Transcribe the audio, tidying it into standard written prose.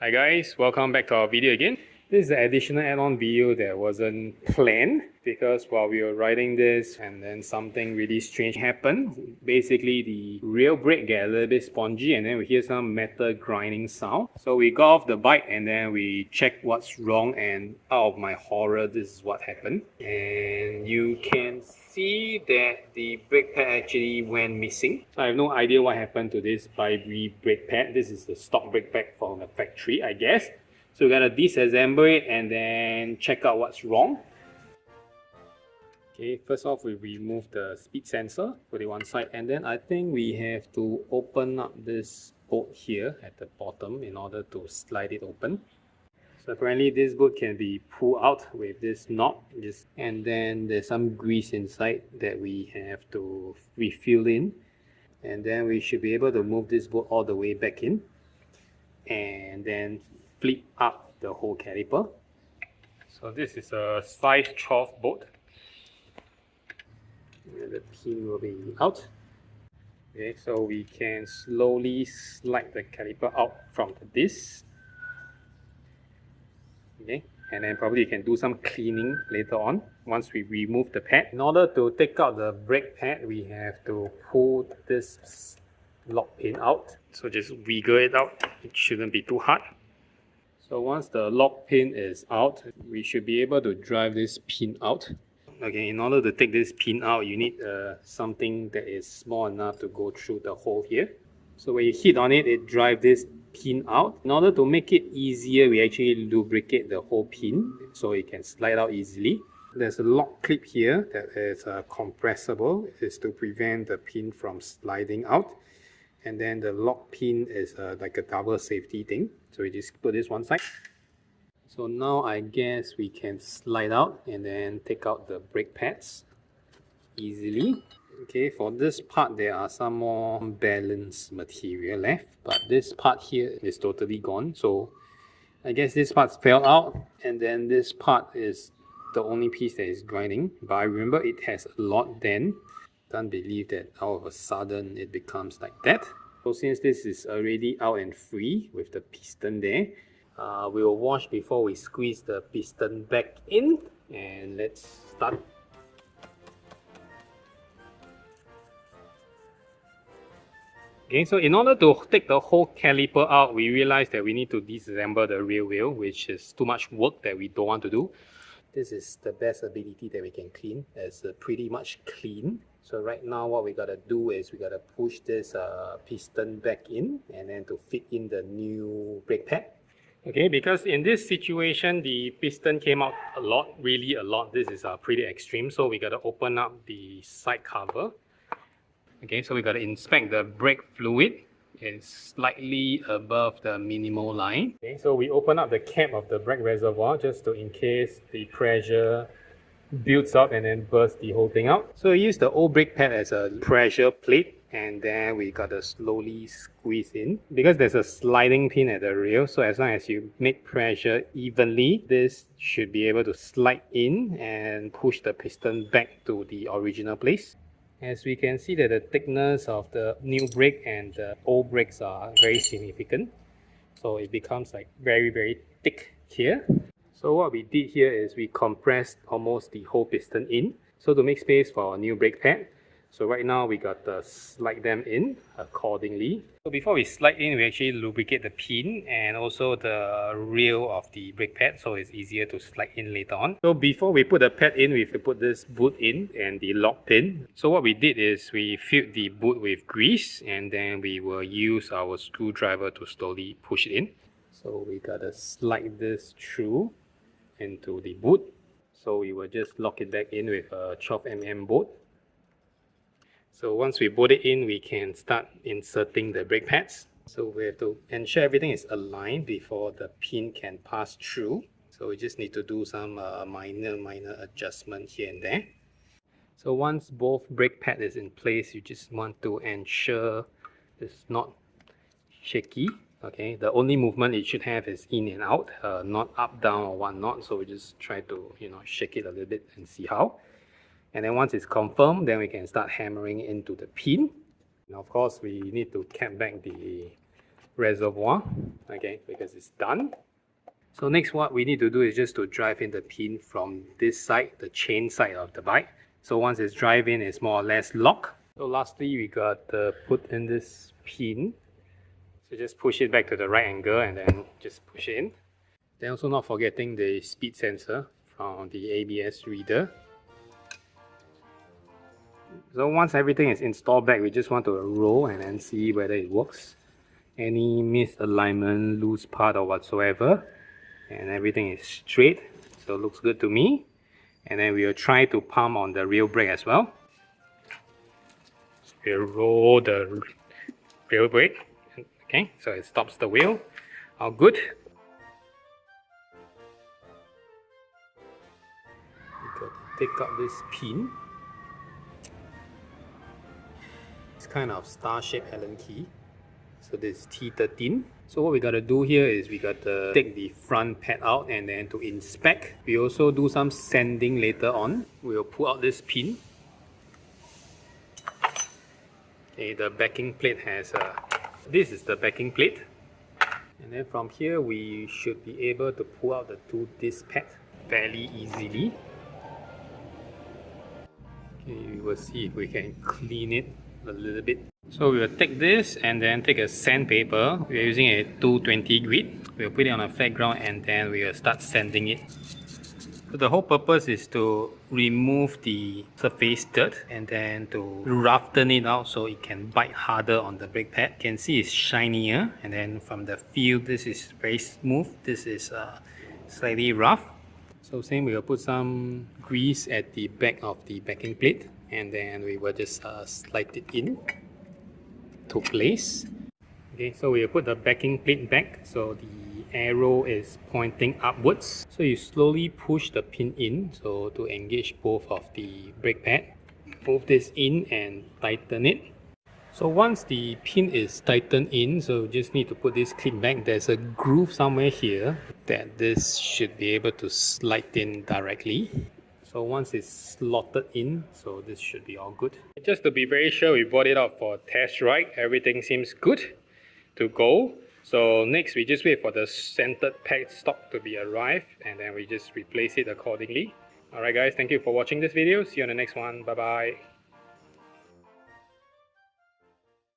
Hi guys, welcome back to our video again. This is an additional add-on video that wasn't planned because while we were writing this and then something really strange happened. Basically the rear brake get a little bit spongy and then we hear some metal grinding sound. So we got off the bike and then we checked what's wrong, and out of my horror, this is what happened. And you can see that the brake pad actually went missing. So I have no idea what happened to this Bibree brake pad. This is the stock brake pad from the factory, I guess. So we gotta disassemble it and then check out what's wrong. Okay, first off we remove the speed sensor, put it one side, and then I think we have to open up this bolt here at the bottom in order to slide it open. So apparently this bolt can be pulled out with this knob, and then there's some grease inside that we have to refill in, and then we should be able to move this bolt all the way back in and then flip up the whole caliper. So this is a size 12 bolt. And the pin will be out. Okay, so we can slowly slide the caliper out from the disc. Okay, and then probably you can do some cleaning later on once we remove the pad. In order to take out the brake pad, we have to pull this lock pin out. So just wiggle it out. It shouldn't be too hard. So once the lock pin is out, we should be able to drive this pin out. Okay, in order to take this pin out, you need something that is small enough to go through the hole here. So when you hit on it, it drives this pin out. In order to make it easier, we actually lubricate the whole pin so it can slide out easily. There's a lock clip here that is compressible. It's to prevent the pin from sliding out. And then the lock pin is like a double safety thing. So we just put this one side. So now I guess we can slide out and then take out the brake pads easily. Okay, for this part there are some more balanced material left, but this part here is totally gone. So I guess this part fell out, and then this part is the only piece that is grinding. But I remember it has a lot then. Can't believe that all of a sudden it becomes like that. So since this is already out and free with the piston there, we will wash before we squeeze the piston back in, and let's start. Okay, so in order to take the whole caliper out, we realized that we need to disassemble the rear wheel, which is too much work that we don't want to do. This is the best ability that we can clean. It's pretty much clean. So right now what we gotta do is we gotta push this piston back in and then to fit in the new brake pad. Okay, because in this situation the piston came out a lot, really a lot. This is pretty extreme, so we gotta open up the side cover. Okay, so we gotta inspect the brake fluid. It's slightly above the minimal line. Okay, so we open up the cap of the brake reservoir just to in case the pressure builds up and then bursts the whole thing out. So we use the old brake pad as a pressure plate, and then we gotta slowly squeeze in because there's a sliding pin at the rear. So as long as you make pressure evenly, this should be able to slide in and push the piston back to the original place. As we can see that the thickness of the new brake and the old brakes are very significant. So it becomes like very thick here. So what we did here is we compressed almost the whole piston in, so to make space for our new brake pad. So right now we got to slide them in accordingly. So before we slide in, we actually lubricate the pin and also the rail of the brake pad, so it's easier to slide in later on. So before we put the pad in, we put this boot in and the lock pin. So what we did is we filled the boot with grease, and then we will use our screwdriver to slowly push it in. So we gotta slide this through into the boot. So we will just lock it back in with a 12mm bolt. So once we bolt it in, we can start inserting the brake pads. So we have to ensure everything is aligned before the pin can pass through. So we just need to do some minor adjustment here and there. So once both brake pad is in place, you just want to ensure it's not shaky. Okay, the only movement it should have is in and out, not up, down or whatnot. So we just try to shake it a little bit and see how. And then once it's confirmed, then we can start hammering into the pin. And of course, we need to cap back the reservoir, okay, because it's done. So next what we need to do is just to drive in the pin from this side, the chain side of the bike. So once it's drive in, it's more or less locked. So lastly, we got put in this pin. So just push it back to the right angle and then just push it in. Then also not forgetting the speed sensor from the ABS reader. So once everything is installed back, we just want to roll and then see whether it works. Any misalignment, loose part or whatsoever. And everything is straight, so it looks good to me. And then we will try to pump on the rear brake as well. So we'll roll the rear brake. Okay, so it stops the wheel. All good. We got to take out this pin. It's kind of star-shaped Allen key. So this is T13. So what we got to do here is we got to take the front pad out and then to inspect. We also do some sanding later on. We'll pull out this pin. Okay, the backing plate has this is the backing plate. And then from here we should be able to pull out the two disc pads fairly easily. Okay, we will see if we can clean it a little bit. So we will take this and then take a sandpaper. We are using a 220 grit. We'll put it on a flat ground and then we will start sanding it. So the whole purpose is to remove the surface dirt and then to roughen it out so it can bite harder on the brake pad. You can see it's shinier, and then from the feel this is very smooth. This is slightly rough. So same, we will put some grease at the back of the backing plate and then we will just slide it in to place. Okay, so we will put the backing plate back so the arrow is pointing upwards. So you slowly push the pin in so to engage both of the brake pad. Move this in and tighten it. So once the pin is tightened in, so you just need to put this clip back. There's a groove somewhere here that this should be able to slide in directly. So once it's slotted in, so this should be all good. Just to be very sure, we brought it out for a test ride. Everything seems good to go. So next we just wait for the centered pad stock to be arrived and then we just replace it accordingly. Alright guys, thank you for watching this video. See you on the next one. Bye bye.